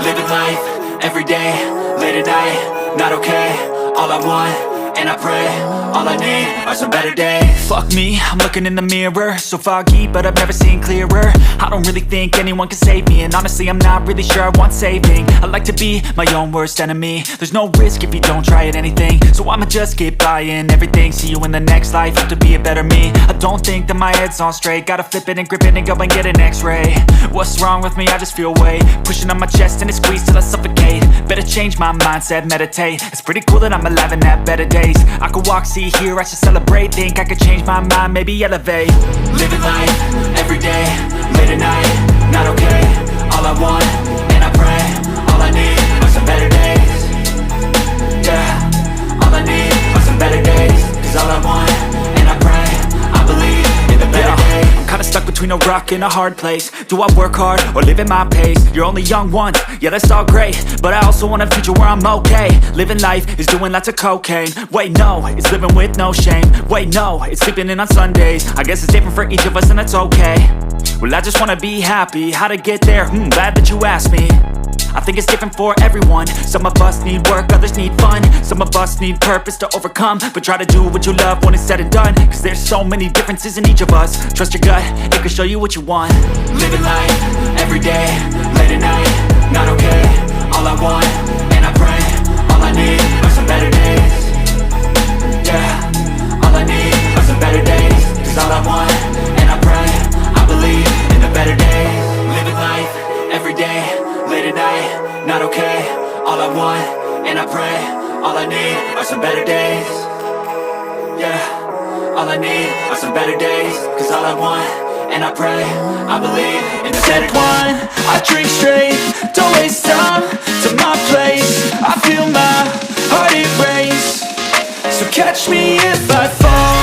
Living life, everyday, late at night, not okay. All I want, and I pray, all I need are some better days. Fuck me, I'm looking in the mirror, so foggy, but I've never seen clearer. I don't really think anyone can save me, and honestly I'm not really sure I want saving. I like to be my own worst enemy. There's no risk if you don't try at anything, so I'ma just keep buying everything. See you in the next life, hope to be a better me. I don't think that my head's on straight, gotta flip it and grip it and go and get an x-ray. What's wrong with me? I just feel weight pushing on my chest and it squeezes till I suffocate. Better change my mindset, meditate. It's pretty cool that I'm alive and have better days. I could walk, see, hear, I should celebrate. Think I could change my mind, maybe elevate. Living life, everyday, late at night, not okay. All I want, and I pray, all I need are some better days. Yeah, all I need are some better days. Cause all I want, and I pray, I believe in the better days. I'm kinda stuck between a rock and a hard place. Do I work hard or live at my pace? You're only young once, yeah that's all great, but I also want a future where I'm okay. Living life is doing lots of cocaine. Wait no, it's living with no shame. Wait no, it's sleeping in on Sundays. I guess it's different for each of us and that's okay. Well I just wanna be happy, how to get there? Glad that you asked me. I think it's different for everyone. Some of us need work, others need fun. Some of us need purpose to overcome. But try to do what you love when it's said and done. Cause there's so many differences in each of us. Trust your gut, it can show you what you want. Living life, everyday, late at night, not okay. All I want, and I pray, all I need are some better days. Yeah, all I need are some better days. Cause all I want, and I pray, I believe in the better days. Living life, everyday, late at night, not okay. All I want, and I pray, all I need are some better days. Yeah, all I need are some better days. Cause all I want, and I pray, I believe in the better days. I drink straight, don't waste time to my place. I feel my heart erase, so catch me if I fall.